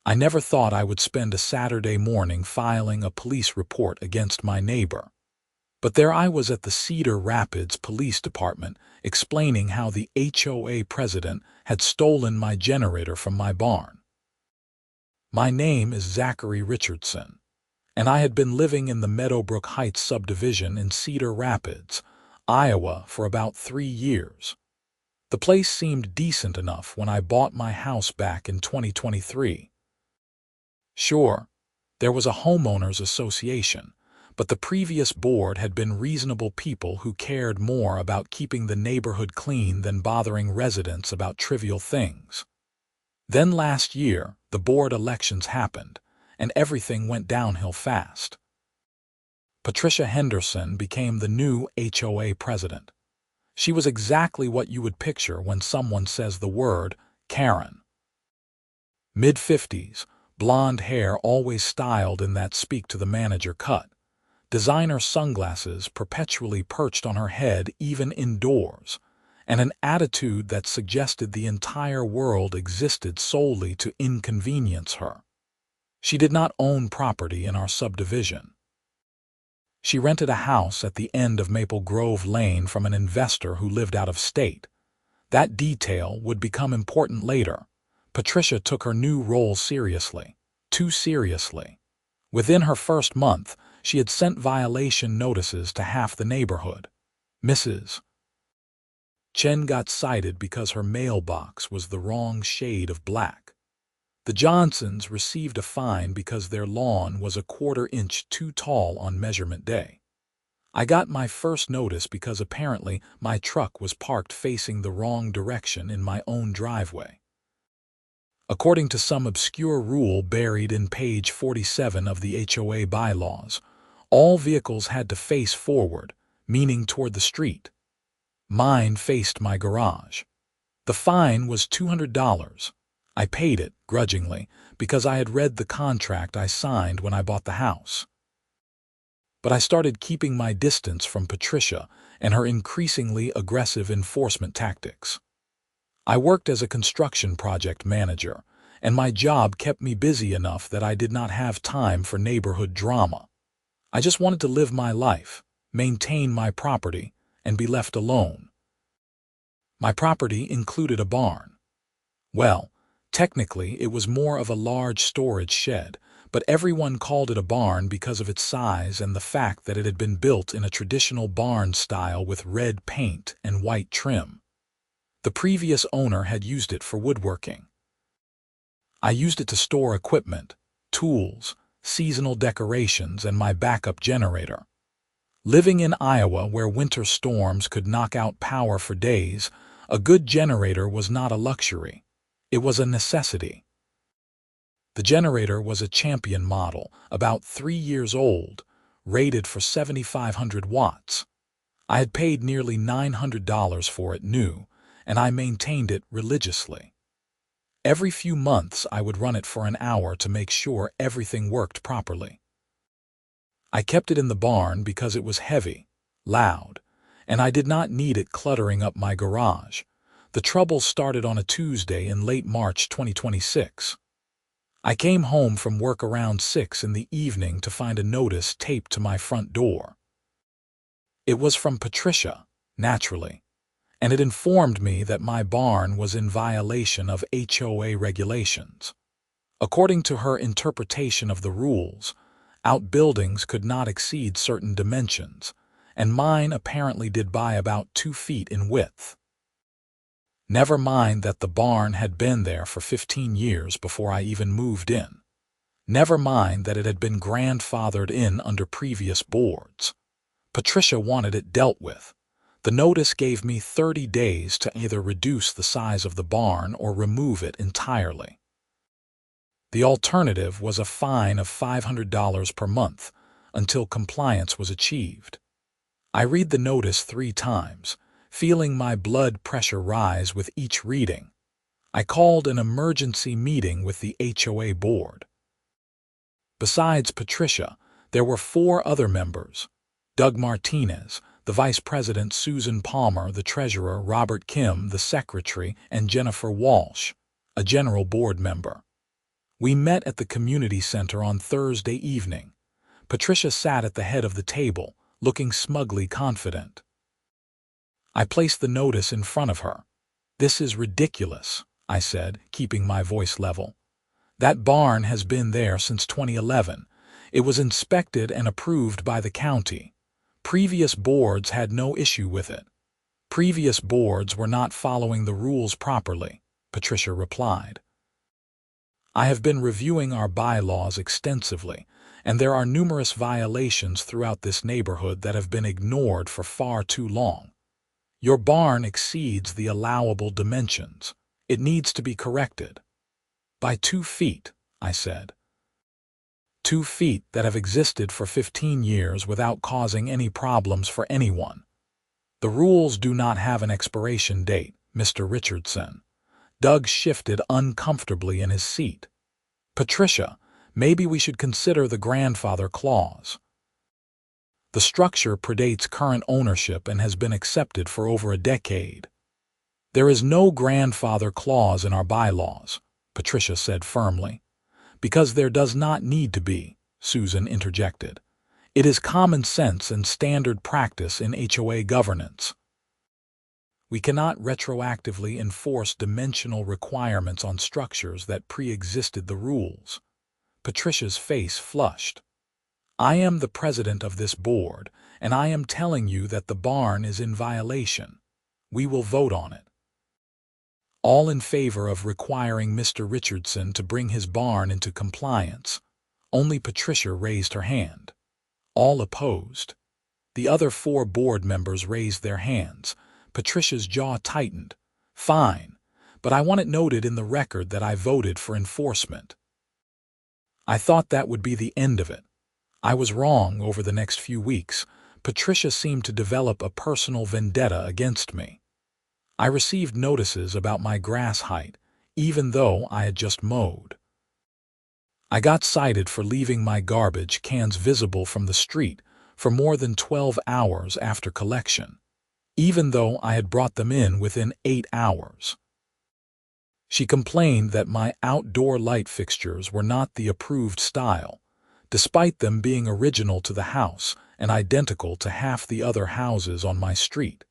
I never thought I would spend a Saturday morning filing a police report against my neighbor. But there I was at the Cedar Rapids Police Department explaining how the HOA president had stolen my generator from my barn. My name is Zachary Richardson, and I had been living in the Meadowbrook Heights subdivision in Cedar Rapids, Iowa for about 3 years. The place seemed decent enough when I bought my house back in 2023. Sure, there was a homeowners association, but the previous board had been reasonable people who cared more about keeping the neighborhood clean than bothering residents about trivial things. Then last year, the board elections happened, and everything went downhill fast. Patricia Henderson became the new HOA president. She was exactly what you would picture when someone says the word Karen. Mid-50s, blonde hair always styled in that speak-to-the-manager cut, designer sunglasses perpetually perched on her head even indoors, and an attitude that suggested the entire world existed solely to inconvenience her. She did not own property in our subdivision. She rented a house at the end of Maple Grove Lane from an investor who lived out of state. That detail would become important later. Patricia took her new role seriously, too seriously. Within her first month, she had sent violation notices to half the neighborhood. Mrs. Chen got cited because her mailbox was the wrong shade of black. The Johnsons received a fine because their lawn was a quarter-inch too tall on measurement day. I got my first notice because apparently my truck was parked facing the wrong direction in my own driveway. According to some obscure rule buried in page 47 of the HOA bylaws, all vehicles had to face forward, meaning toward the street. Mine faced my garage. The fine was $200. I paid it, grudgingly, because I had read the contract I signed when I bought the house. But I started keeping my distance from Patricia and her increasingly aggressive enforcement tactics. I worked as a construction project manager, and my job kept me busy enough that I did not have time for neighborhood drama. I just wanted to live my life, maintain my property, and be left alone. My property included a barn. Well, technically, it was more of a large storage shed, but everyone called it a barn because of its size and the fact that it had been built in a traditional barn style with red paint and white trim. The previous owner had used it for woodworking. I used it to store equipment, tools, seasonal decorations, and my backup generator. Living in Iowa where winter storms could knock out power for days, a good generator was not a luxury. It was a necessity. The generator was a Champion model, about 3 years old, rated for 7,500 watts. I had paid nearly $900 for it new, and I maintained it religiously. Every few months I would run it for an hour to make sure everything worked properly. I kept it in the barn because it was heavy, loud, and I did not need it cluttering up my garage. The trouble started on a Tuesday in late March 2026. I came home from work around 6 in the evening to find a notice taped to my front door. It was from Patricia, naturally, and it informed me that my barn was in violation of HOA regulations. According to her interpretation of the rules, outbuildings could not exceed certain dimensions, and mine apparently did by about 2 feet in width. Never mind that the barn had been there for 15 years before I even moved in. Never mind that it had been grandfathered in under previous boards. Patricia wanted it dealt with. The notice gave me 30 days to either reduce the size of the barn or remove it entirely. The alternative was a fine of $500 per month until compliance was achieved. I read the notice 3 times, feeling my blood pressure rise with each reading. I called an emergency meeting with the HOA board. Besides Patricia, there were 4 other members: Doug Martinez, the vice president Susan Palmer, the treasurer Robert Kim, the secretary, and Jennifer Walsh, a general board member. We met at the community center on Thursday evening. Patricia sat at the head of the table, looking smugly confident. I placed the notice in front of her. "This is ridiculous," I said, keeping my voice level. "That barn has been there since 2011. It was inspected and approved by the county. Previous boards had no issue with it." "Previous boards were not following the rules properly," Patricia replied. "I have been reviewing our bylaws extensively, and there are numerous violations throughout this neighborhood that have been ignored for far too long. Your barn exceeds the allowable dimensions. It needs to be corrected." "By 2 feet," I said. 2 feet that have existed for 15 years without causing any problems for anyone. The rules do not have an expiration date, Mr. Richardson. Doug shifted uncomfortably in his seat. "Patricia, maybe we should consider the grandfather clause. The structure predates current ownership and has been accepted for over a decade." "There is no grandfather clause in our bylaws," Patricia said firmly. "Because there does not need to be," Susan interjected. "It is common sense and standard practice in HOA governance. We cannot retroactively enforce dimensional requirements on structures that pre-existed the rules." Patricia's face flushed. "I am the president of this board, and I am telling you that the barn is in violation. We will vote on it." "All in favor of requiring Mr. Richardson to bring his barn into compliance?" Only Patricia raised her hand. "All opposed?" The other 4 board members raised their hands. Patricia's jaw tightened. "Fine, but I want it noted in the record that I voted for enforcement." I thought that would be the end of it. I was wrong. Over the next few weeks, Patricia seemed to develop a personal vendetta against me. I received notices about my grass height, even though I had just mowed. I got cited for leaving my garbage cans visible from the street for more than 12 hours after collection, even though I had brought them in within 8 hours. She complained that my outdoor light fixtures were not the approved style, despite them being original to the house and identical to half the other houses on my street.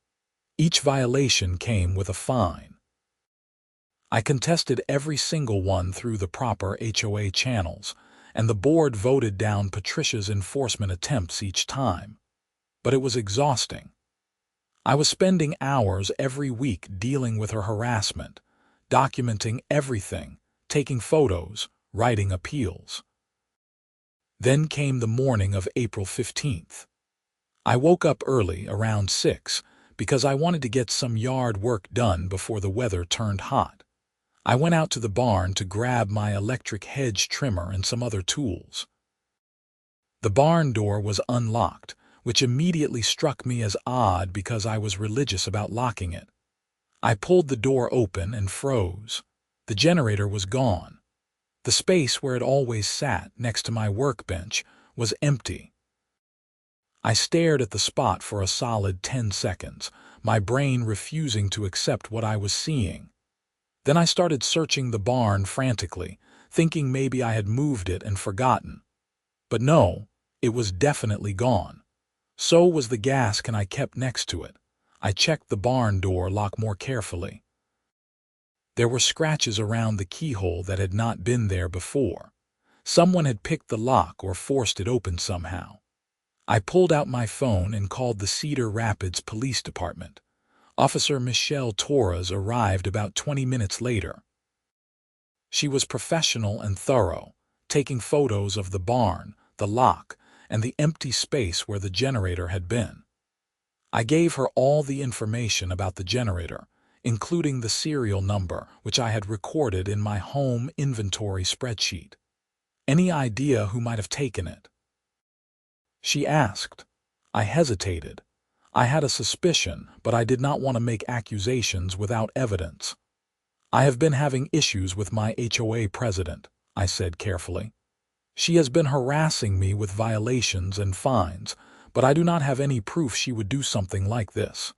Each violation came with a fine. I contested every single one through the proper HOA channels, and the board voted down Patricia's enforcement attempts each time. But it was exhausting. I was spending hours every week dealing with her harassment, documenting everything, taking photos, writing appeals. Then came the morning of April 15th. I woke up early, around 6, because I wanted to get some yard work done before the weather turned hot. I went out to the barn to grab my electric hedge trimmer and some other tools. The barn door was unlocked, which immediately struck me as odd because I was religious about locking it. I pulled the door open and froze. The generator was gone. The space where it always sat, next to my workbench, was empty. I stared at the spot for a solid 10 seconds, my brain refusing to accept what I was seeing. Then I started searching the barn frantically, thinking maybe I had moved it and forgotten. But no, it was definitely gone. So was the gas can I kept next to it. I checked the barn door lock more carefully. There were scratches around the keyhole that had not been there before. Someone had picked the lock or forced it open somehow. I pulled out my phone and called the Cedar Rapids Police Department. Officer Michelle Torres arrived about 20 minutes later. She was professional and thorough, taking photos of the barn, the lock, and the empty space where the generator had been. I gave her all the information about the generator, including the serial number, which I had recorded in my home inventory spreadsheet. "Any idea who might have taken it?" she asked. I hesitated. I had a suspicion, but I did not want to make accusations without evidence. "I have been having issues with my HOA president," I said carefully. "She has been harassing me with violations and fines, but I do not have any proof she would do something like this."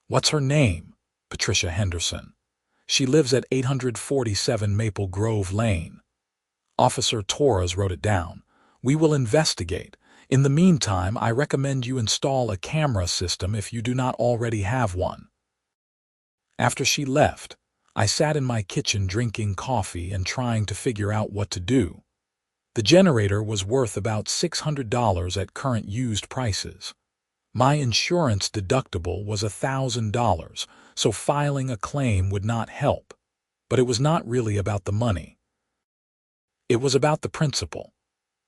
"What's her name?" "Patricia Henderson. She lives at 847 Maple Grove Lane. Officer Torres wrote it down. We will investigate. In the meantime, I recommend you install a camera system if you do not already have one. After she left, I sat in my kitchen drinking coffee and trying to figure out what to do. The generator was worth about $600 at current used prices. My insurance deductible was $1,000, so filing a claim would not help. But it was not really about the money. It was about the principle.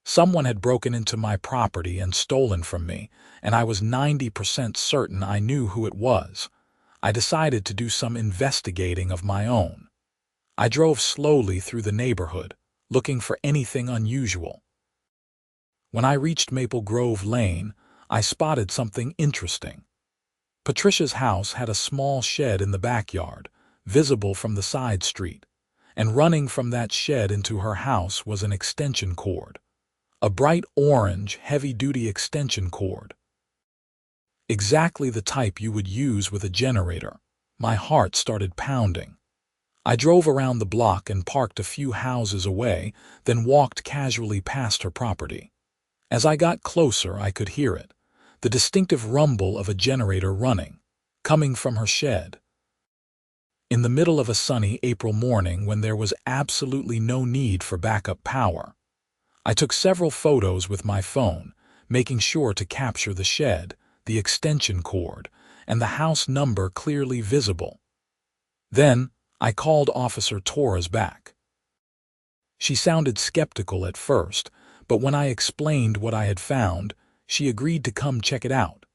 Someone had broken into my property and stolen from me, and I was 90% certain I knew who it was. I decided to do some investigating of my own. I drove slowly through the neighborhood, looking for anything unusual. When I reached Maple Grove Lane, I spotted something interesting. Patricia's house had a small shed in the backyard, visible from the side street, and running from that shed into her house was an extension cord. A bright orange, heavy-duty extension cord. Exactly the type you would use with a generator. My heart started pounding. I drove around the block and parked a few houses away, then walked casually past her property. As I got closer, I could hear it, the distinctive rumble of a generator running, coming from her shed. In the middle of a sunny April morning when there was absolutely no need for backup power, I took several photos with my phone, making sure to capture the shed, the extension cord, and the house number clearly visible. Then, I called Officer Torres back. She sounded skeptical at first, but when I explained what I had found, she agreed to come check it out.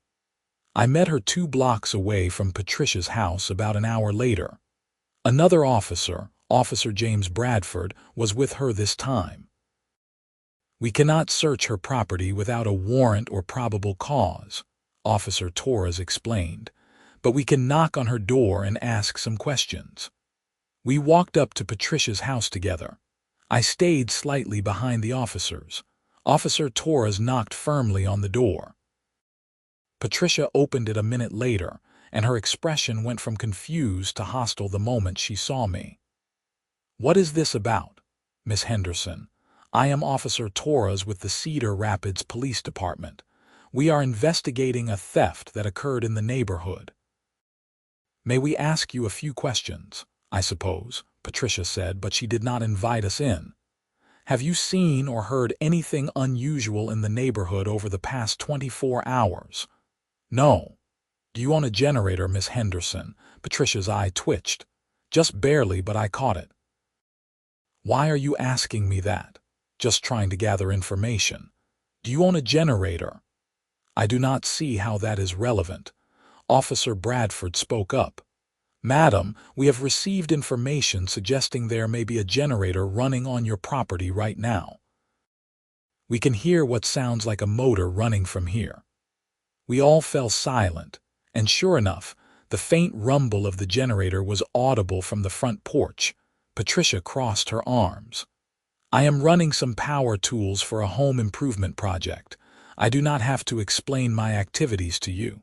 I met her 2 blocks away from Patricia's house about an hour later. Another officer, Officer James Bradford, was with her this time. We cannot search her property without a warrant or probable cause, Officer Torres explained, but we can knock on her door and ask some questions. We walked up to Patricia's house together. I stayed slightly behind the officers. Officer Torres knocked firmly on the door. Patricia opened it a minute later, and her expression went from confused to hostile the moment she saw me. "What is this about, Miss Henderson? I am Officer Torres with the Cedar Rapids Police Department. We are investigating a theft that occurred in the neighborhood." "May we ask you a few questions, I suppose," Patricia said, but she did not invite us in. "Have you seen or heard anything unusual in the neighborhood over the past 24 hours? "No." "Do you own a generator, Miss Henderson?" Patricia's eye twitched. "Just barely, but I caught it." "Why are you asking me that?" "Just trying to gather information." "Do you own a generator?" "I do not see how that is relevant." Officer Bradford spoke up. "Madam, we have received information suggesting there may be a generator running on your property right now. We can hear what sounds like a motor running from here." We all fell silent, and sure enough, the faint rumble of the generator was audible from the front porch. Patricia crossed her arms. "I am running some power tools for a home improvement project. I do not have to explain my activities to you."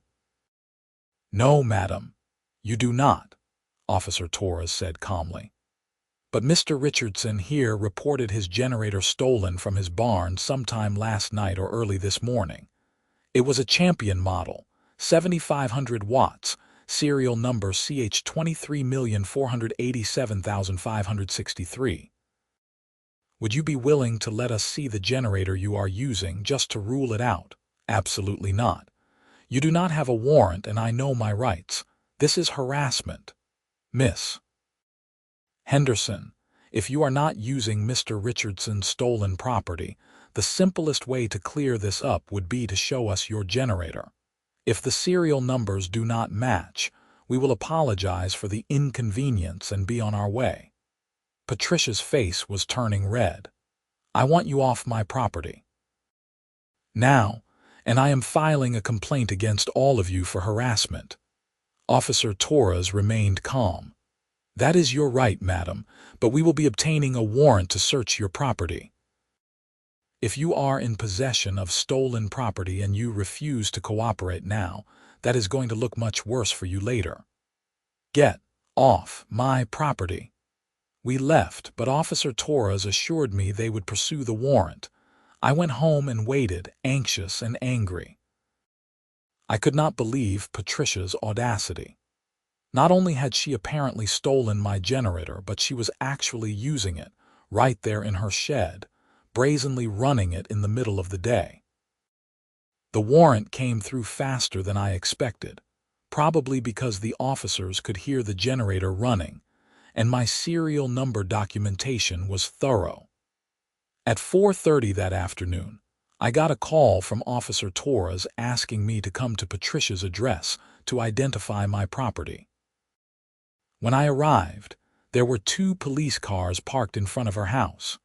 "No, madam, you do not," Officer Torres said calmly. "But Mr. Richardson here reported his generator stolen from his barn sometime last night or early this morning. It was a Champion model, 7,500 watts, serial number CH23487563. Would you be willing to let us see the generator you are using just to rule it out?" "Absolutely not. You do not have a warrant and I know my rights. This is harassment. Miss Henderson, if you are not using Mr. Richardson's stolen property, the simplest way to clear this up would be to show us your generator. If the serial numbers do not match, we will apologize for the inconvenience and be on our way." Patricia's face was turning red. "I want you off my property now, and I am filing a complaint against all of you for harassment." Officer Torres remained calm. "That is your right, madam, but we will be obtaining a warrant to search your property. If you are in possession of stolen property and you refuse to cooperate now, that is going to look much worse for you later. Get Off my property. We left, but Officer Torres assured me they would pursue the warrant. I went home and waited, anxious and angry. I could not believe Patricia's audacity. Not only had she apparently stolen my generator, but she was actually using it, right there in her shed, brazenly running it in the middle of the day. The warrant came through faster than I expected, probably because the officers could hear the generator running, and my serial number documentation was thorough. At 4:30 that afternoon, I got a call from Officer Torres asking me to come to Patricia's address to identify my property. When I arrived, there were 2 police cars parked in front of her house.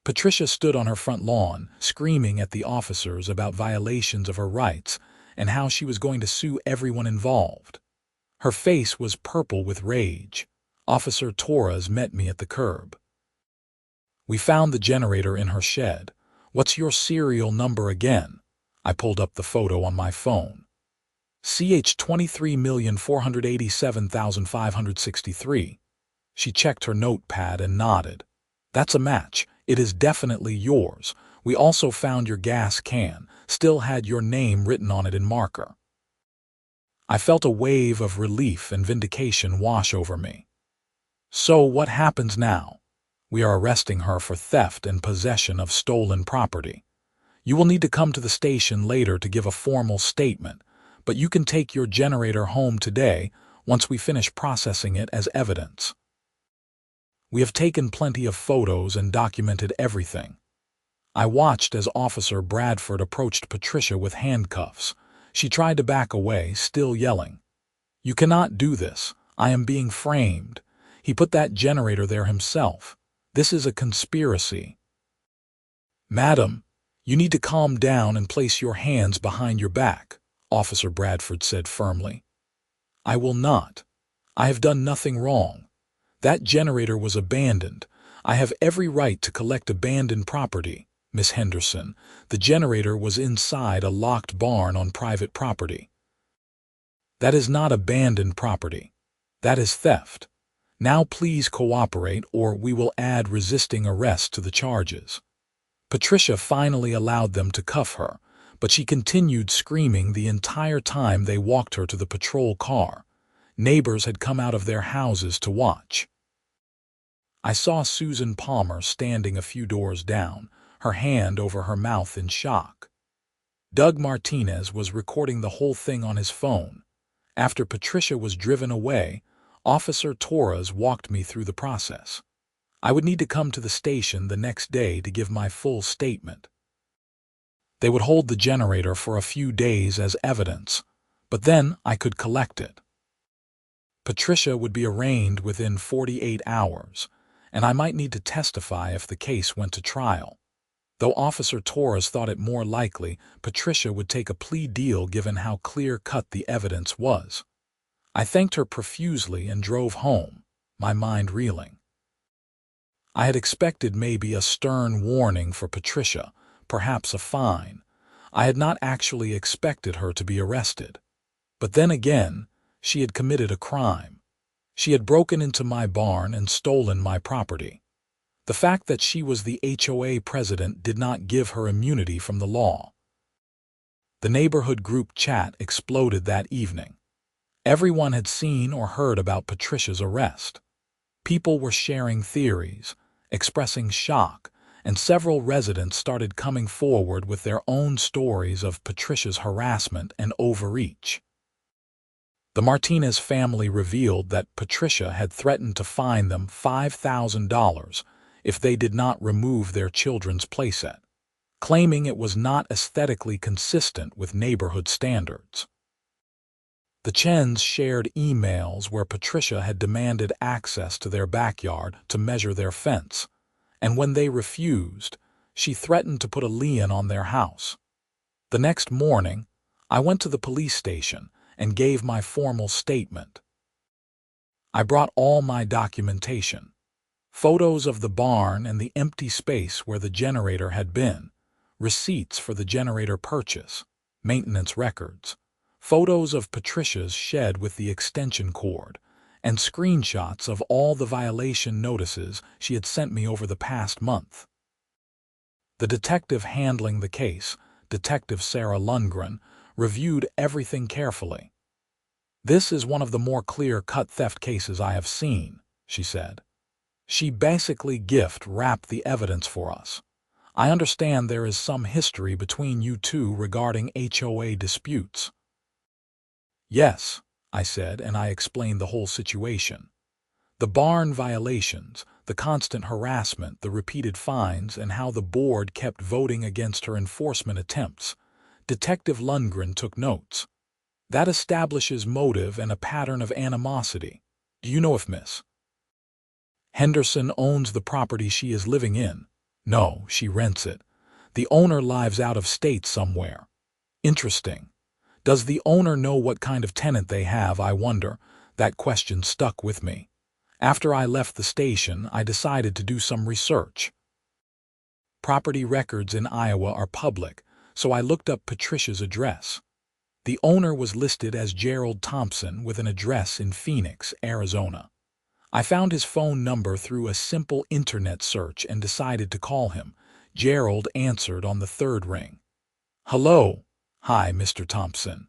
Patricia stood on her front lawn, screaming at the officers about violations of her rights and how she was going to sue everyone involved. Her face was purple with rage. Officer Torres met me at the curb. "We found the generator in her shed. What's your serial number again?" I pulled up the photo on my phone. "CH 23,487,563. She checked her notepad and nodded. "That's a match. It is definitely yours. We also found your gas can, still had your name written on it in marker." I felt a wave of relief and vindication wash over me. "So what happens now?" "We are arresting her for theft and possession of stolen property. You will need to come to the station later to give a formal statement, but you can take your generator home today once we finish processing it as evidence. We have taken plenty of photos and documented everything." I watched as Officer Bradford approached Patricia with handcuffs. She tried to back away, still yelling. "You cannot do this. I am being framed. He put that generator there himself. This is a conspiracy." "Madam, you need to calm down and place your hands behind your back," Officer Bradford said firmly. "I will not. I have done nothing wrong. That generator was abandoned. I have every right to collect abandoned property, Miss Henderson. The generator was inside a locked barn on private property." "That is not abandoned property. That is theft. Now please cooperate or we will add resisting arrest to the charges." Patricia finally allowed them to cuff her, but she continued screaming the entire time they walked her to the patrol car. Neighbors had come out of their houses to watch. I saw Susan Palmer standing a few doors down, her hand over her mouth in shock. Doug Martinez was recording the whole thing on his phone. After Patricia was driven away, Officer Torres walked me through the process. I would need to come to the station the next day to give my full statement. They would hold the generator for a few days as evidence, but then I could collect it. Patricia would be arraigned within 48 hours, and I might need to testify if the case went to trial. Though Officer Torres thought it more likely Patricia would take a plea deal given how clear-cut the evidence was. I thanked her profusely and drove home, my mind reeling. I had expected maybe a stern warning for Patricia, perhaps a fine. I had not actually expected her to be arrested. But then again, she had committed a crime. She had broken into my barn and stolen my property. The fact that she was the HOA president did not give her immunity from the law. The neighborhood group chat exploded that evening. Everyone had seen or heard about Patricia's arrest. People were sharing theories, expressing shock, and several residents started coming forward with their own stories of Patricia's harassment and overreach. The Martinez family revealed that Patricia had threatened to fine them $5,000 if they did not remove their children's playset, claiming it was not aesthetically consistent with neighborhood standards. The Chens shared emails where Patricia had demanded access to their backyard to measure their fence, and when they refused, she threatened to put a lien on their house. The next morning, I went to the police station and gave my formal statement. I brought all my documentation, photos of the barn and the empty space where the generator had been, receipts for the generator purchase, maintenance records, photos of Patricia's shed with the extension cord, and screenshots of all the violation notices she had sent me over the past month. The detective handling the case, Detective Sarah Lundgren, reviewed everything carefully. "This is one of the more clear-cut theft cases I have seen," she said. "She basically gift-wrapped the evidence for us. I understand there is some history between you two regarding HOA disputes." "Yes," I said, and I explained the whole situation. The barn violations, the constant harassment, the repeated fines, and how the board kept voting against her enforcement attempts. Detective Lundgren took notes. "That establishes motive and a pattern of animosity. Do you know if Miss Henderson owns the property she is living in?" "No, she rents it. The owner lives out of state somewhere." "Interesting. Does the owner know what kind of tenant they have, I wonder?" That question stuck with me. After I left the station, I decided to do some research. Property records in Iowa are public, so I looked up Patricia's address. The owner was listed as Gerald Thompson with an address in Phoenix, Arizona. I found his phone number through a simple internet search and decided to call him. Gerald answered on the third ring. "Hello." "Hi, Mr. Thompson.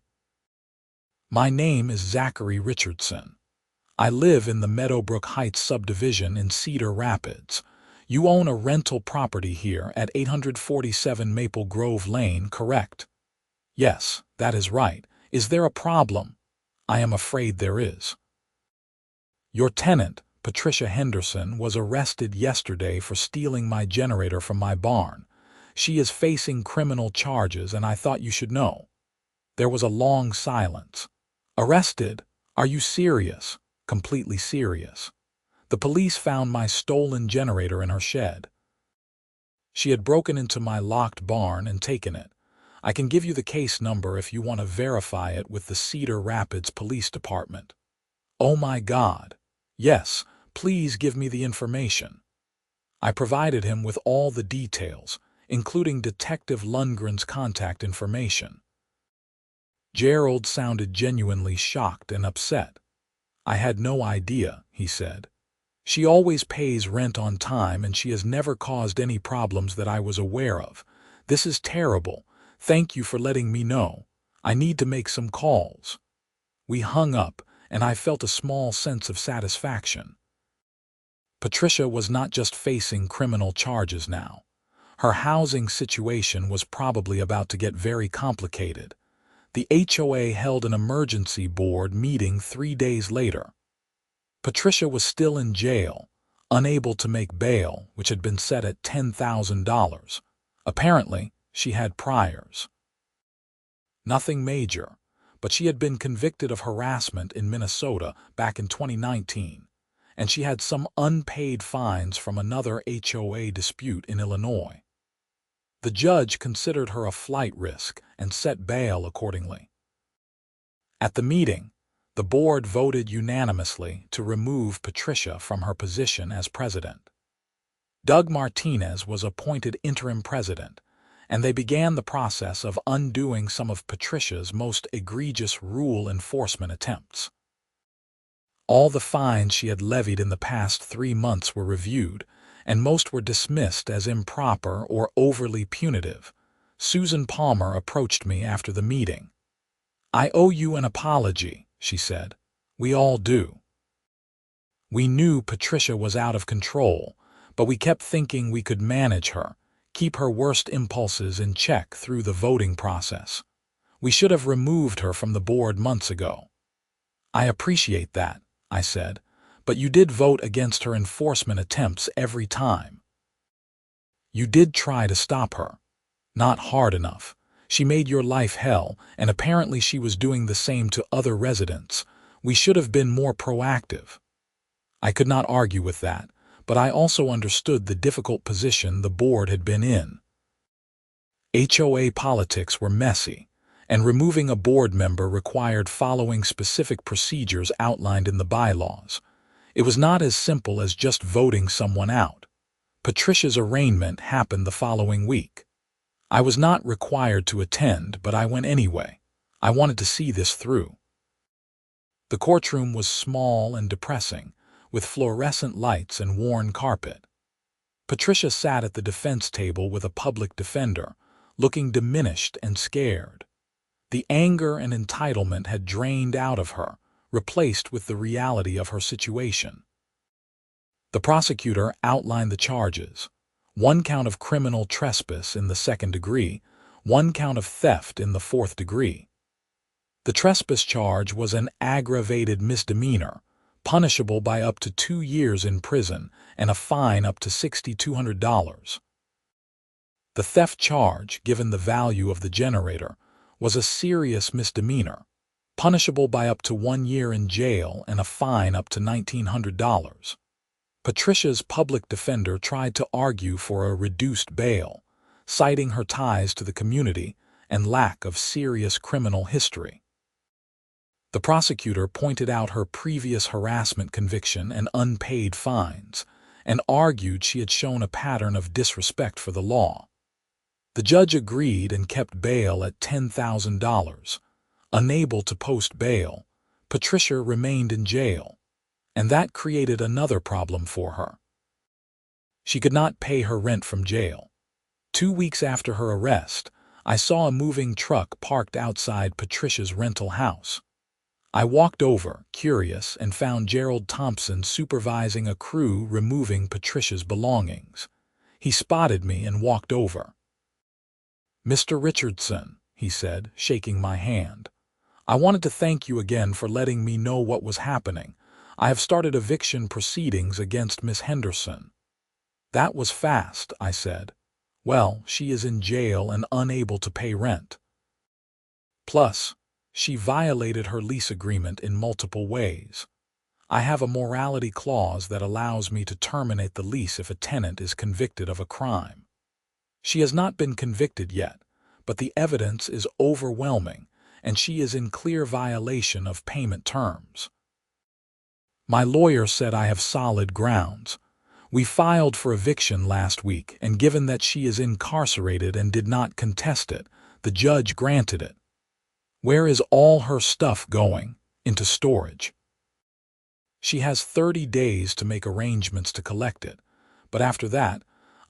My name is Zachary Richardson. I live in the Meadowbrook Heights subdivision in Cedar Rapids. You own a rental property here at 847 Maple Grove Lane, correct?" "Yes, that is right. Is there a problem?" "I am afraid there is. Your tenant, Patricia Henderson, was arrested yesterday for stealing my generator from my barn. She is facing criminal charges, and I thought you should know." There was a long silence. "Arrested? Are you serious?" "Completely serious. The police found my stolen generator in her shed. She had broken into my locked barn and taken it. I can give you the case number if you want to verify it with the Cedar Rapids Police Department." "Oh my God. Yes, please give me the information." I provided him with all the details, including Detective Lundgren's contact information. Gerald sounded genuinely shocked and upset. "I had no idea," he said. "She always pays rent on time and she has never caused any problems that I was aware of. This is terrible. Thank you for letting me know. I need to make some calls." We hung up, and I felt a small sense of satisfaction. Patricia was not just facing criminal charges now. Her housing situation was probably about to get very complicated. The HOA held an emergency board meeting 3 days later. Patricia was still in jail, unable to make bail, which had been set at $10,000. Apparently, she had priors. Nothing major, but she had been convicted of harassment in Minnesota back in 2019, and she had some unpaid fines from another HOA dispute in Illinois. The judge considered her a flight risk and set bail accordingly. At the meeting, the board voted unanimously to remove Patricia from her position as president. Doug Martinez was appointed interim president, and they began the process of undoing some of Patricia's most egregious rule enforcement attempts. All the fines she had levied in the past 3 months were reviewed, and most were dismissed as improper or overly punitive. Susan Palmer approached me after the meeting. "I owe you an apology," she said. "We all do. We knew Patricia was out of control, but we kept thinking we could manage her, keep her worst impulses in check through the voting process. We should have removed her from the board months ago." "I appreciate that," I said, "but you did vote against her enforcement attempts every time. You did try to stop her. Not hard enough. She made your life hell, and apparently she was doing the same to other residents. We should have been more proactive." I could not argue with that, but I also understood the difficult position the board had been in. HOA politics were messy, and removing a board member required following specific procedures outlined in the bylaws. It was not as simple as just voting someone out. Patricia's arraignment happened the following week. I was not required to attend, but I went anyway. I wanted to see this through. The courtroom was small and depressing, with fluorescent lights and worn carpet. Patricia sat at the defense table with a public defender, looking diminished and scared. The anger and entitlement had drained out of her, replaced with the reality of her situation. The prosecutor outlined the charges: 1 count of criminal trespass in the 2nd degree, 1 count of theft in the 4th degree. The trespass charge was an aggravated misdemeanor, punishable by up to 2 years in prison and a fine up to $6,200. The theft charge, given the value of the generator, was a serious misdemeanor, punishable by up to 1 year in jail and a fine up to $1,900. Patricia's public defender tried to argue for a reduced bail, citing her ties to the community and lack of serious criminal history. The prosecutor pointed out her previous harassment conviction and unpaid fines, and argued she had shown a pattern of disrespect for the law. The judge agreed and kept bail at $10,000. Unable to post bail, Patricia remained in jail, and that created another problem for her. She could not pay her rent from jail. 2 weeks after her arrest, I saw a moving truck parked outside Patricia's rental house. I walked over, curious, and found Gerald Thompson supervising a crew removing Patricia's belongings. He spotted me and walked over. "Mr. Richardson," he said, shaking my hand, "I wanted to thank you again for letting me know what was happening. I have started eviction proceedings against Miss Henderson." "That was fast," I said. "Well, she is in jail and unable to pay rent. Plus, she violated her lease agreement in multiple ways. I have a morality clause that allows me to terminate the lease if a tenant is convicted of a crime. She has not been convicted yet, but the evidence is overwhelming, and she is in clear violation of payment terms. My lawyer said I have solid grounds. We filed for eviction last week, and given that she is incarcerated and did not contest it, the judge granted it. Where is all her stuff going? Into storage. She has 30 days to make arrangements to collect it, but after that,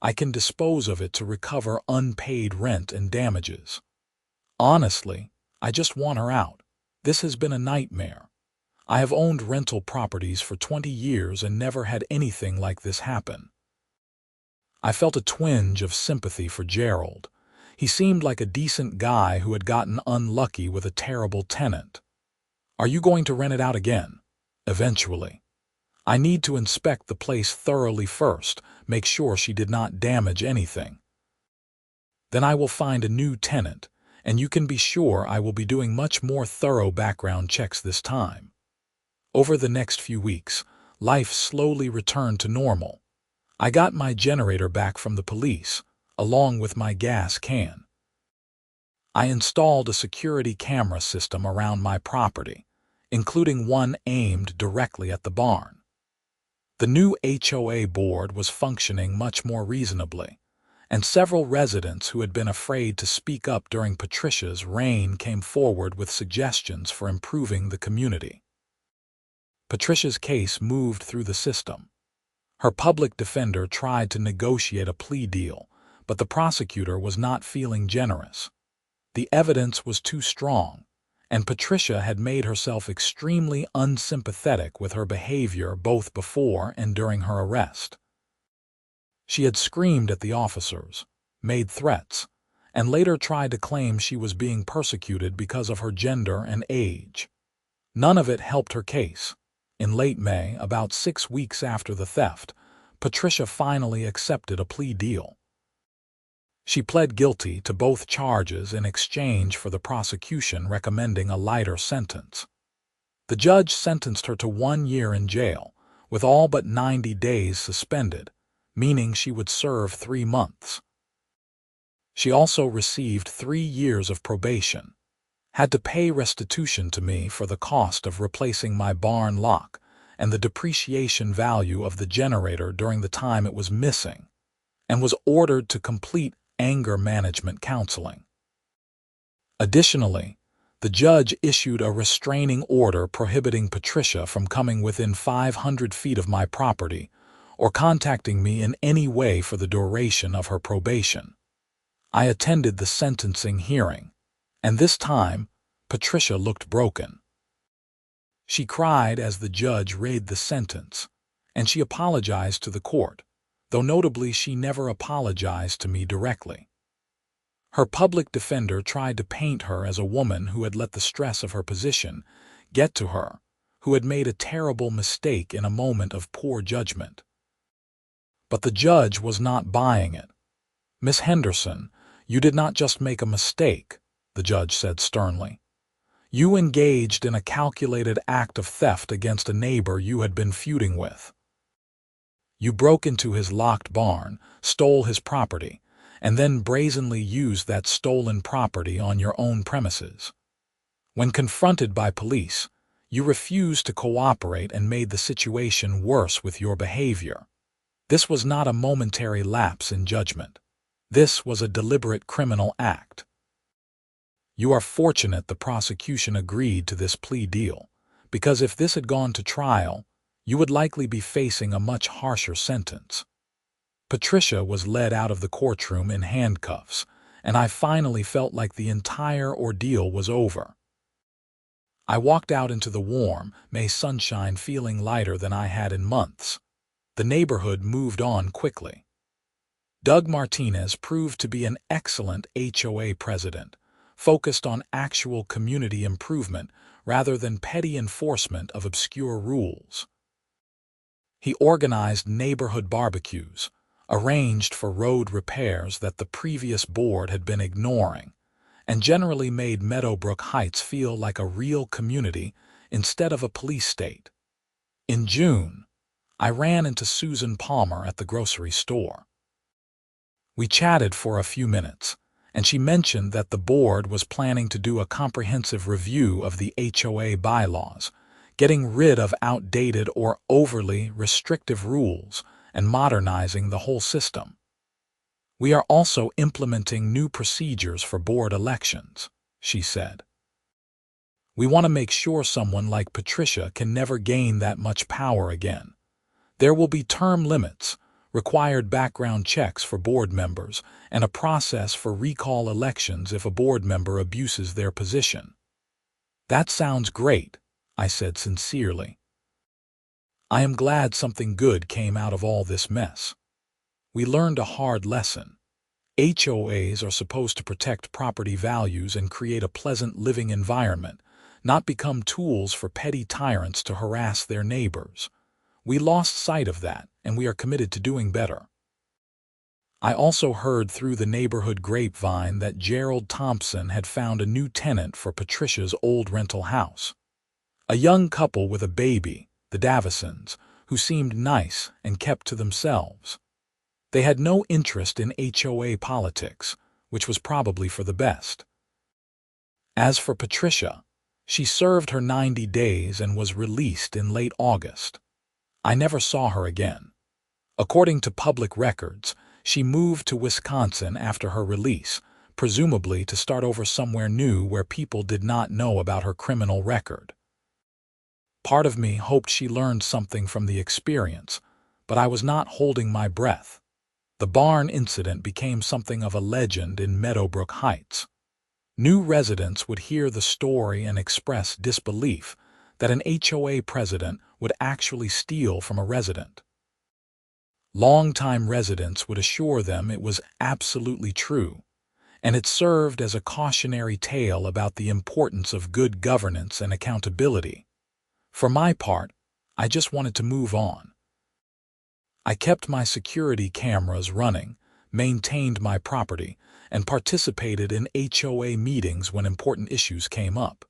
I can dispose of it to recover unpaid rent and damages. Honestly, I just want her out. This has been a nightmare. I have owned rental properties for 20 years and never had anything like this happen." I felt a twinge of sympathy for Gerald. He seemed like a decent guy who had gotten unlucky with a terrible tenant. "Are you going to rent it out again?" "Eventually. I need to inspect the place thoroughly first, make sure she did not damage anything. Then I will find a new tenant, and you can be sure I will be doing much more thorough background checks this time." Over the next few weeks, life slowly returned to normal. I got my generator back from the police, along with my gas can. I installed a security camera system around my property, including one aimed directly at the barn. The new HOA board was functioning much more reasonably, and several residents who had been afraid to speak up during Patricia's reign came forward with suggestions for improving the community. Patricia's case moved through the system. Her public defender tried to negotiate a plea deal, but the prosecutor was not feeling generous. The evidence was too strong, and Patricia had made herself extremely unsympathetic with her behavior both before and during her arrest. She had screamed at the officers, made threats, and later tried to claim she was being persecuted because of her gender and age. None of it helped her case. In late May, about 6 weeks after the theft, Patricia finally accepted a plea deal. She pled guilty to both charges in exchange for the prosecution recommending a lighter sentence. The judge sentenced her to 1 year in jail, with all but 90 days suspended, meaning she would serve 3 months. She also received 3 years of probation, had to pay restitution to me for the cost of replacing my barn lock and the depreciation value of the generator during the time it was missing, and was ordered to complete anger management counseling. Additionally, The judge issued a restraining order prohibiting Patricia from coming within 500 feet of my property or contacting me in any way for the duration of her probation. I attended the sentencing hearing, and this time, Patricia looked broken. She cried as the judge read the sentence, and she apologized to the court, though notably she never apologized to me directly. Her public defender tried to paint her as a woman who had let the stress of her position get to her, who had made a terrible mistake in a moment of poor judgment. But the judge was not buying it. "Miss Henderson, you did not just make a mistake," the judge said sternly. "You engaged in a calculated act of theft against a neighbor you had been feuding with. You broke into his locked barn, stole his property, and then brazenly used that stolen property on your own premises. When confronted by police, you refused to cooperate and made the situation worse with your behavior. This was not a momentary lapse in judgment. This was a deliberate criminal act. You are fortunate the prosecution agreed to this plea deal, because if this had gone to trial, you would likely be facing a much harsher sentence." Patricia was led out of the courtroom in handcuffs, and I finally felt like the entire ordeal was over. I walked out into the warm, May sunshine feeling lighter than I had in months. The neighborhood moved on quickly. Doug Martinez proved to be an excellent HOA president, focused on actual community improvement rather than petty enforcement of obscure rules. He organized neighborhood barbecues, arranged for road repairs that the previous board had been ignoring, and generally made Meadowbrook Heights feel like a real community instead of a police state. In June, I ran into Susan Palmer at the grocery store. We chatted for a few minutes, and she mentioned that the board was planning to do a comprehensive review of the HOA bylaws, getting rid of outdated or overly restrictive rules and modernizing the whole system. "We are also implementing new procedures for board elections," she said. "We want to make sure someone like Patricia can never gain that much power again. There will be term limits, required background checks for board members, and a process for recall elections if a board member abuses their position." "That sounds great," I said sincerely. "I am glad something good came out of all this mess. We learned a hard lesson. HOAs are supposed to protect property values and create a pleasant living environment, not become tools for petty tyrants to harass their neighbors. We lost sight of that, and we are committed to doing better." I also heard through the neighborhood grapevine that Gerald Thompson had found a new tenant for Patricia's old rental house. A young couple with a baby, the Davisons, who seemed nice and kept to themselves. They had no interest in HOA politics, which was probably for the best. As for Patricia, she served her 90 days and was released in late August. I never saw her again. According to public records, she moved to Wisconsin after her release, presumably to start over somewhere new where people did not know about her criminal record. Part of me hoped she learned something from the experience, but I was not holding my breath. The barn incident became something of a legend in Meadowbrook Heights. New residents would hear the story and express disbelief that an HOA president would actually steal from a resident. Longtime residents would assure them it was absolutely true, and it served as a cautionary tale about the importance of good governance and accountability. For my part, I just wanted to move on. I kept my security cameras running, maintained my property, and participated in HOA meetings when important issues came up.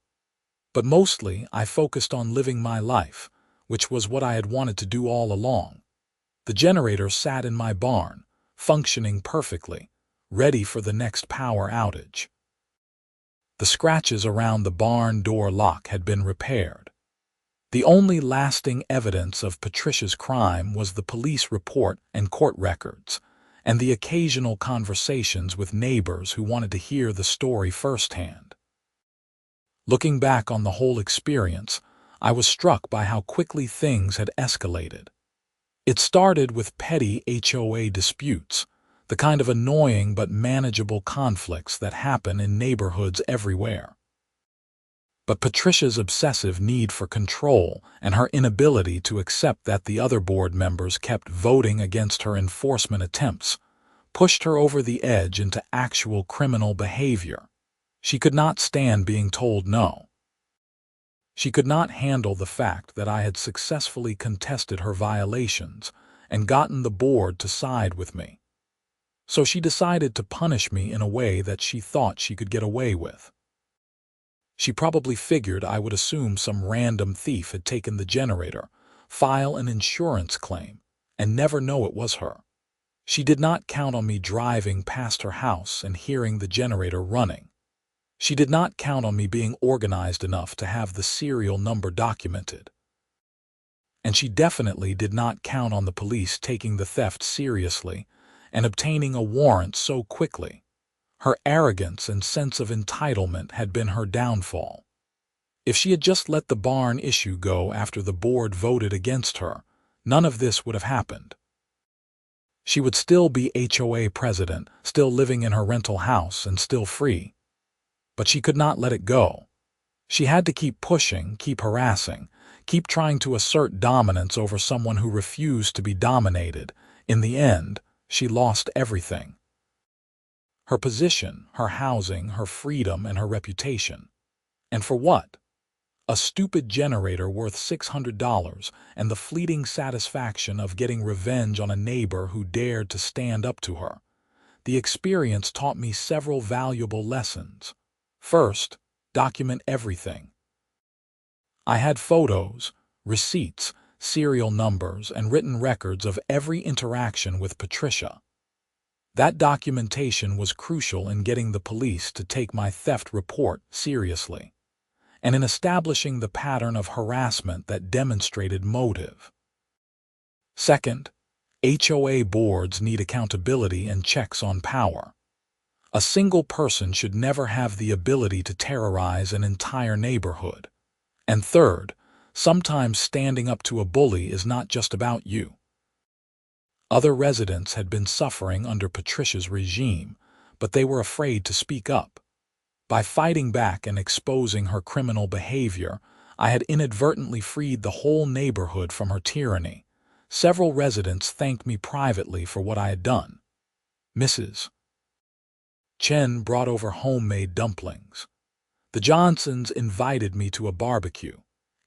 But mostly, I focused on living my life, which was what I had wanted to do all along. The generator sat in my barn, functioning perfectly, ready for the next power outage. The scratches around the barn door lock had been repaired. The only lasting evidence of Patricia's crime was the police report and court records, and the occasional conversations with neighbors who wanted to hear the story firsthand. Looking back on the whole experience, I was struck by how quickly things had escalated. It started with petty HOA disputes, the kind of annoying but manageable conflicts that happen in neighborhoods everywhere. But Patricia's obsessive need for control and her inability to accept that the other board members kept voting against her enforcement attempts pushed her over the edge into actual criminal behavior. She could not stand being told no. She could not handle the fact that I had successfully contested her violations and gotten the board to side with me. So she decided to punish me in a way that she thought she could get away with. She probably figured I would assume some random thief had taken the generator, file an insurance claim, and never know it was her. She did not count on me driving past her house and hearing the generator running. She did not count on me being organized enough to have the serial number documented. And she definitely did not count on the police taking the theft seriously and obtaining a warrant so quickly. Her arrogance and sense of entitlement had been her downfall. If she had just let the barn issue go after the board voted against her, none of this would have happened. She would still be HOA president, still living in her rental house, and still free. But she could not let it go. She had to keep pushing, keep harassing, keep trying to assert dominance over someone who refused to be dominated. In the end, she lost everything. Her position, her housing, her freedom, and her reputation. And for what? A stupid generator worth $600 and the fleeting satisfaction of getting revenge on a neighbor who dared to stand up to her. The experience taught me several valuable lessons. First, document everything. I had photos, receipts, serial numbers, and written records of every interaction with Patricia. That documentation was crucial in getting the police to take my theft report seriously, and in establishing the pattern of harassment that demonstrated motive. Second, HOA boards need accountability and checks on power. A single person should never have the ability to terrorize an entire neighborhood. And third, sometimes standing up to a bully is not just about you. Other residents had been suffering under Patricia's regime, but they were afraid to speak up. By fighting back and exposing her criminal behavior, I had inadvertently freed the whole neighborhood from her tyranny. Several residents thanked me privately for what I had done. Mrs. Chen brought over homemade dumplings. The Johnsons invited me to a barbecue.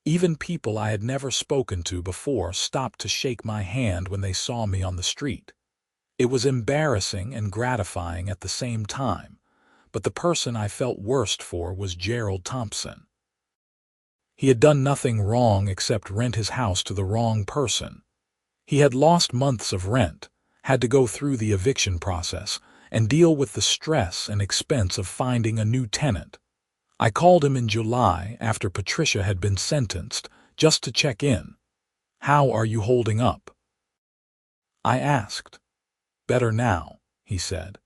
Even people I had never spoken to before stopped to shake my hand when they saw me on the street. It was embarrassing and gratifying at the same time, but the person I felt worst for was Gerald Thompson. He had done nothing wrong except rent his house to the wrong person. He had lost months of rent, had to go through the eviction process, and deal with the stress and expense of finding a new tenant. I called him in July after Patricia had been sentenced, just to check in. "How are you holding up?" I asked. "Better now," he said.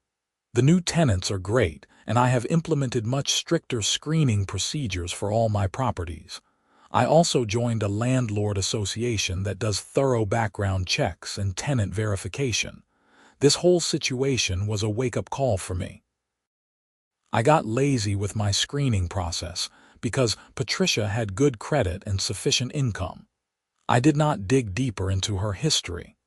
"The new tenants are great, and I have implemented much stricter screening procedures for all my properties. I also joined a landlord association that does thorough background checks and tenant verification. This whole situation was a wake-up call for me. I got lazy with my screening process because Patricia had good credit and sufficient income. I did not dig deeper into her history.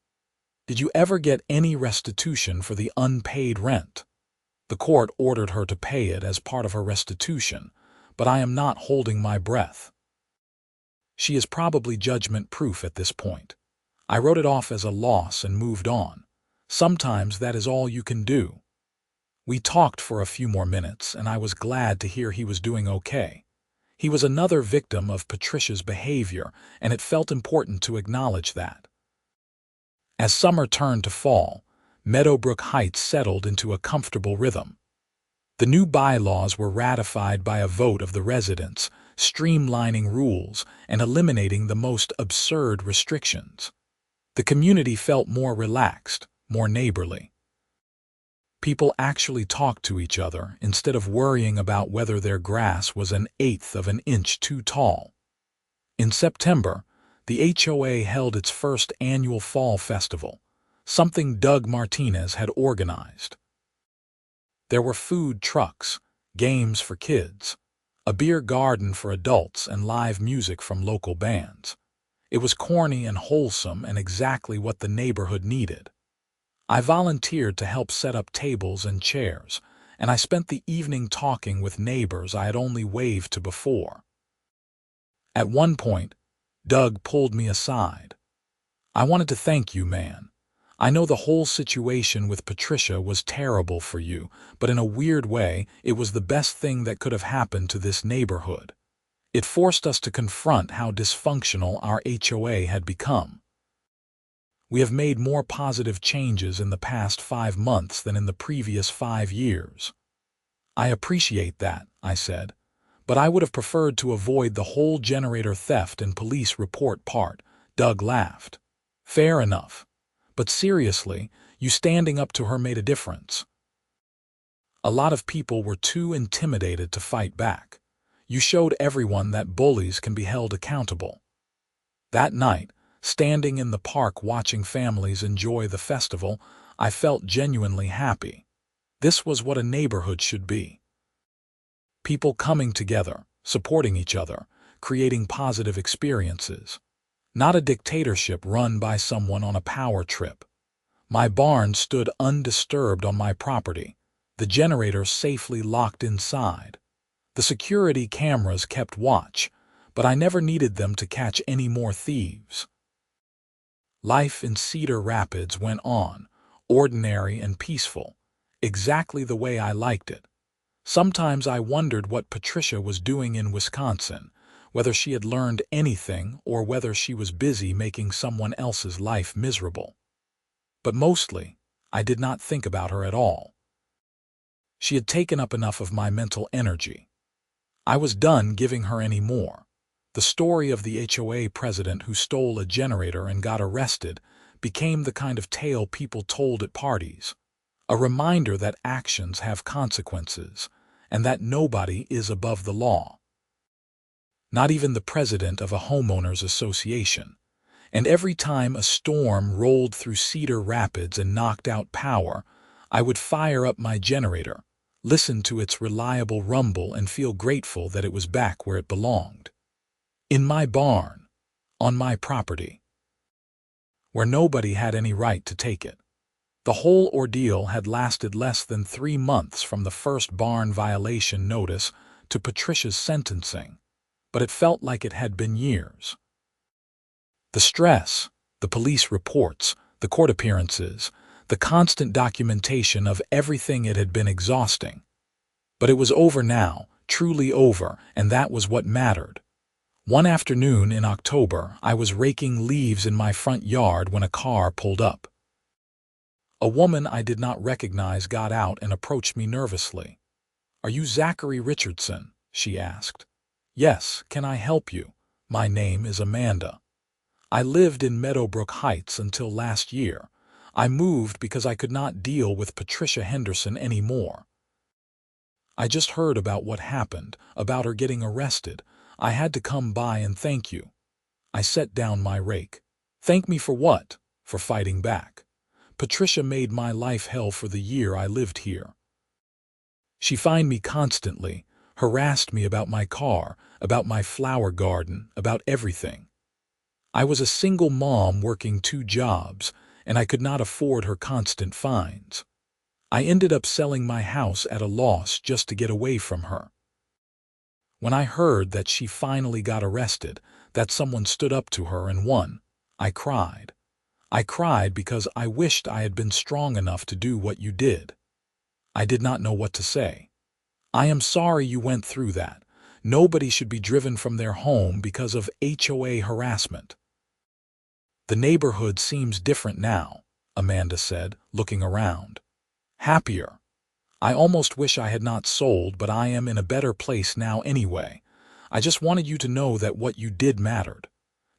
Did you ever get any restitution for the unpaid rent? The court ordered her to pay it as part of her restitution, but I am not holding my breath. She is probably judgment-proof at this point. I wrote it off as a loss and moved on. Sometimes that is all you can do. We talked for a few more minutes, and I was glad to hear he was doing okay. He was another victim of Patricia's behavior, and it felt important to acknowledge that. As summer turned to fall, Meadowbrook Heights settled into a comfortable rhythm. The new bylaws were ratified by a vote of the residents, streamlining rules and eliminating the most absurd restrictions. The community felt more relaxed, more neighborly. People actually talked to each other instead of worrying about whether their grass was an eighth of an inch too tall. In September, the HOA held its first annual fall festival, something Doug Martinez had organized. There were food trucks, games for kids, a beer garden for adults, and live music from local bands. It was corny and wholesome and exactly what the neighborhood needed. I volunteered to help set up tables and chairs, and I spent the evening talking with neighbors I had only waved to before. At one point, Doug pulled me aside. "I wanted to thank you, man. I know the whole situation with Patricia was terrible for you, but in a weird way, it was the best thing that could have happened to this neighborhood. It forced us to confront how dysfunctional our HOA had become. We have made more positive changes in the past 5 months than in the previous 5 years." "I appreciate that," I said, "but I would have preferred to avoid the whole generator theft and police report part." Doug laughed. "Fair enough. But seriously, you standing up to her made a difference." "A lot of people were too intimidated to fight back. You showed everyone that bullies can be held accountable." That night, standing in the park watching families enjoy the festival, I felt genuinely happy. This was what a neighborhood should be. People coming together, supporting each other, creating positive experiences. Not a dictatorship run by someone on a power trip. My barn stood undisturbed on my property, the generator safely locked inside. The security cameras kept watch, but I never needed them to catch any more thieves. Life in Cedar Rapids went on, ordinary and peaceful, exactly the way I liked it. Sometimes I wondered what Patricia was doing in Wisconsin, whether she had learned anything or whether she was busy making someone else's life miserable. But mostly, I did not think about her at all. She had taken up enough of my mental energy. I was done giving her any more. The story of the HOA president who stole a generator and got arrested became the kind of tale people told at parties, a reminder that actions have consequences and that nobody is above the law. Not even the president of a homeowners association. And every time a storm rolled through Cedar Rapids and knocked out power, I would fire up my generator, listen to its reliable rumble, and feel grateful that it was back where it belonged. In my barn, on my property, where nobody had any right to take it. The whole ordeal had lasted less than 3 months from the first barn violation notice to Patricia's sentencing, but it felt like it had been years. The stress, the police reports, the court appearances, the constant documentation of everything, it had been exhausting. But it was over now, truly over, and that was what mattered. One afternoon in October, I was raking leaves in my front yard when a car pulled up. A woman I did not recognize got out and approached me nervously. "Are you Zachary Richardson?" she asked. "Yes, can I help you? My name is Amanda. I lived in Meadowbrook Heights until last year. I moved because I could not deal with Patricia Henderson anymore. I just heard about what happened, about her getting arrested. I had to come by and thank you." I set down my rake. "Thank me for what?" "For fighting back. Patricia made my life hell for the year I lived here. She fined me constantly, harassed me about my car, about my flower garden, about everything. I was a single mom working 2 jobs, and I could not afford her constant fines. I ended up selling my house at a loss just to get away from her. When I heard that she finally got arrested, that someone stood up to her and won, I cried. I cried because I wished I had been strong enough to do what you did. I did not know what to say. I am sorry you went through that. Nobody should be driven from their home because of HOA harassment." "The neighborhood seems different now," Amanda said, looking around. "Happier. I almost wish I had not sold, but I am in a better place now anyway. I just wanted you to know that what you did mattered.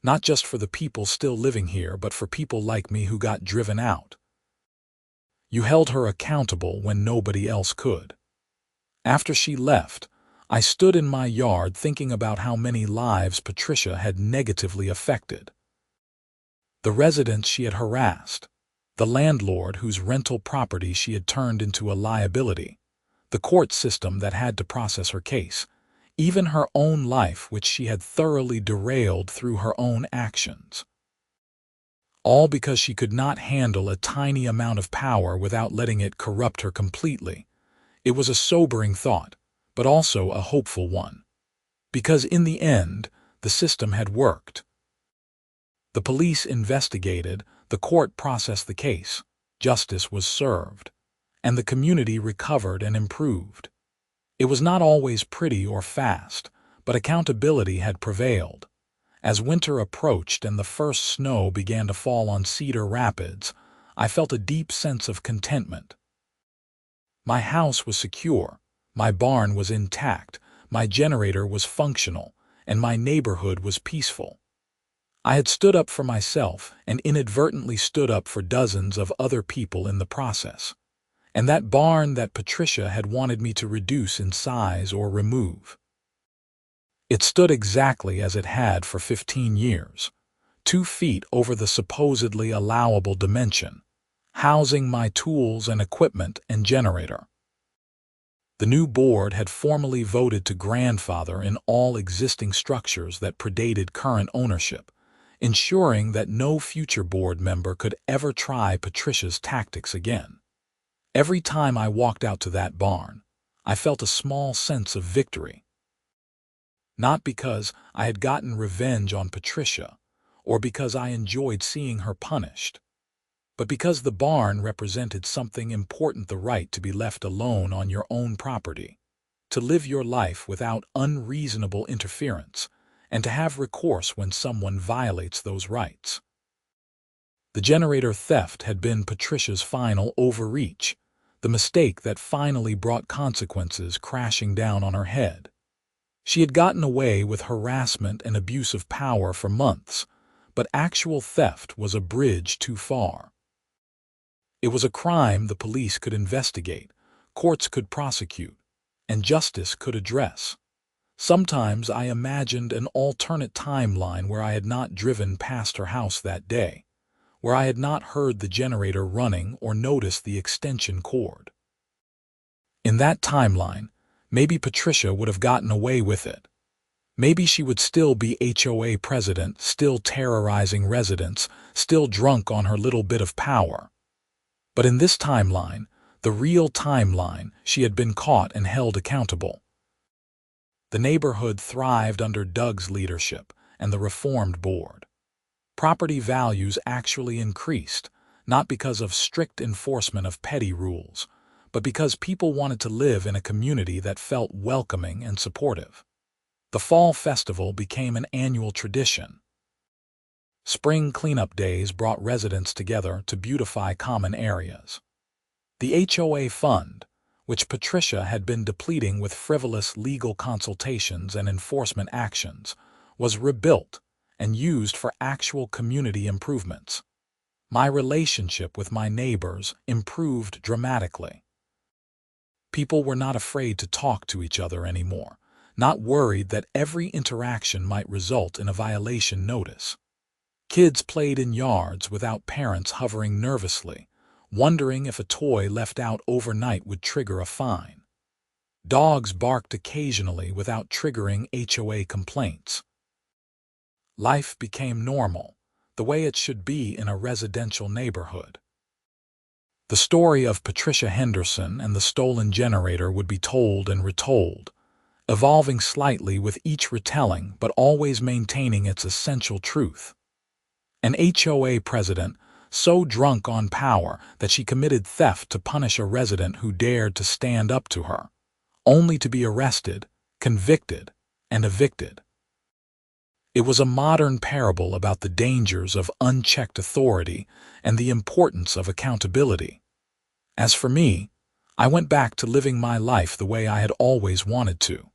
Not just for the people still living here, but for people like me who got driven out." You held her accountable when nobody else could. After she left, I stood in my yard thinking about how many lives Patricia had negatively affected. The residents she had harassed, the landlord whose rental property she had turned into a liability, the court system that had to process her case, even her own life which she had thoroughly derailed through her own actions. All because she could not handle a tiny amount of power without letting it corrupt her completely. It was a sobering thought, but also a hopeful one. Because in the end, the system had worked. The police investigated, the court processed the case, justice was served, and the community recovered and improved. It was not always pretty or fast, but accountability had prevailed. As winter approached and the first snow began to fall on Cedar Rapids, I felt a deep sense of contentment. My house was secure, my barn was intact, my generator was functional, and my neighborhood was peaceful. I had stood up for myself and inadvertently stood up for dozens of other people in the process. And that barn that Patricia had wanted me to reduce in size or remove. It stood exactly as it had for 15 years, 2 feet over the supposedly allowable dimension, housing my tools and equipment and generator. The new board had formally voted to grandfather in all existing structures that predated current ownership, ensuring that no future board member could ever try Patricia's tactics again. Every time I walked out to that barn, I felt a small sense of victory. Not because I had gotten revenge on Patricia, or because I enjoyed seeing her punished, but because the barn represented something important: the right to be left alone on your own property, to live your life without unreasonable interference, and to have recourse when someone violates those rights. The generator theft had been Patricia's final overreach, the mistake that finally brought consequences crashing down on her head. She had gotten away with harassment and abuse of power for months, but actual theft was a bridge too far. It was a crime the police could investigate, courts could prosecute, and justice could address. Sometimes I imagined an alternate timeline where I had not driven past her house that day, where I had not heard the generator running or noticed the extension cord. In that timeline, maybe Patricia would have gotten away with it. Maybe she would still be HOA president, still terrorizing residents, still drunk on her little bit of power. But in this timeline, the real timeline, she had been caught and held accountable. The neighborhood thrived under Doug's leadership and the reformed board. Property values actually increased, not because of strict enforcement of petty rules, but because people wanted to live in a community that felt welcoming and supportive. The fall festival became an annual tradition. Spring cleanup days brought residents together to beautify common areas. The HOA fund, which Patricia had been depleting with frivolous legal consultations and enforcement actions, was rebuilt and used for actual community improvements. My relationship with my neighbors improved dramatically. People were not afraid to talk to each other anymore, not worried that every interaction might result in a violation notice. Kids played in yards without parents hovering nervously, wondering if a toy left out overnight would trigger a fine. Dogs barked occasionally without triggering HOA complaints. Life became normal, the way it should be in a residential neighborhood. The story of Patricia Henderson and the stolen generator would be told and retold, evolving slightly with each retelling but always maintaining its essential truth. An HOA president so drunk on power that she committed theft to punish a resident who dared to stand up to her, only to be arrested, convicted, and evicted. It was a modern parable about the dangers of unchecked authority and the importance of accountability. As for me, I went back to living my life the way I had always wanted to.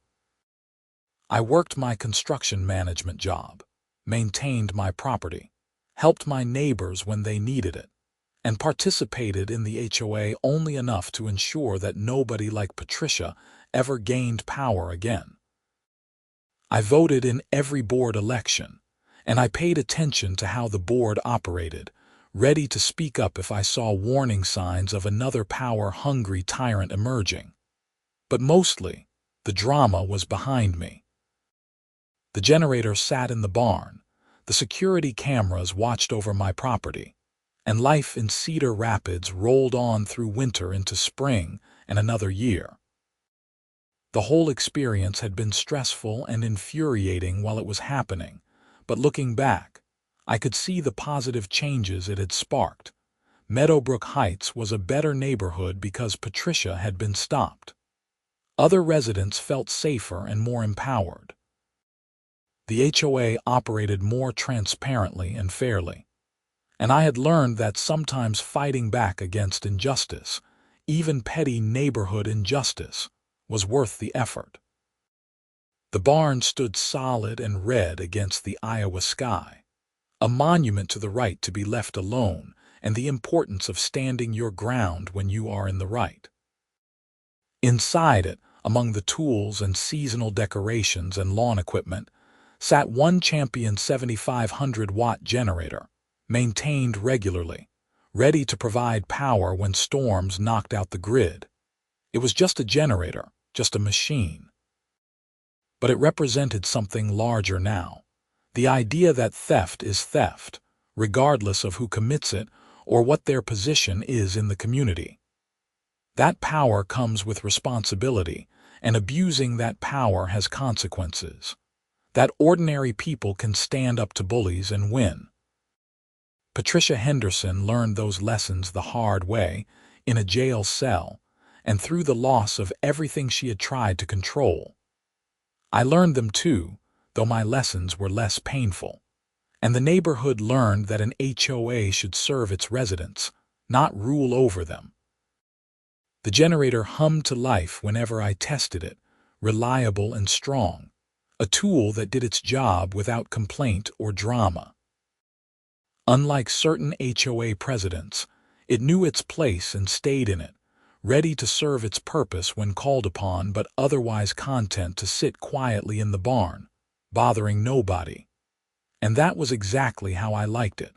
I worked my construction management job, maintained my property, helped my neighbors when they needed it, and participated in the HOA only enough to ensure that nobody like Patricia ever gained power again. I voted in every board election, and I paid attention to how the board operated, ready to speak up if I saw warning signs of another power-hungry tyrant emerging. But mostly, the drama was behind me. The generator sat in the barn, the security cameras watched over my property, and life in Cedar Rapids rolled on through winter into spring and another year. The whole experience had been stressful and infuriating while it was happening, but looking back, I could see the positive changes it had sparked. Meadowbrook Heights was a better neighborhood because Patricia had been stopped. Other residents felt safer and more empowered. The HOA operated more transparently and fairly, and I had learned that sometimes fighting back against injustice, even petty neighborhood injustice, was worth the effort. The barn stood solid and red against the Iowa sky, a monument to the right to be left alone and the importance of standing your ground when you are in the right. Inside it, among the tools and seasonal decorations and lawn equipment, sat one champion 7,500-watt generator, maintained regularly, ready to provide power when storms knocked out the grid. It was just a generator, just a machine. But it represented something larger now. The idea that theft is theft, regardless of who commits it or what their position is in the community. That power comes with responsibility, and abusing that power has consequences. That ordinary people can stand up to bullies and win. Patricia Henderson learned those lessons the hard way, in a jail cell, and through the loss of everything she had tried to control. I learned them too, though my lessons were less painful. And the neighborhood learned that an HOA should serve its residents, not rule over them. The generator hummed to life whenever I tested it, reliable and strong, a tool that did its job without complaint or drama. Unlike certain HOA presidents, it knew its place and stayed in it, ready to serve its purpose when called upon, but otherwise content to sit quietly in the barn, bothering nobody. And that was exactly how I liked it.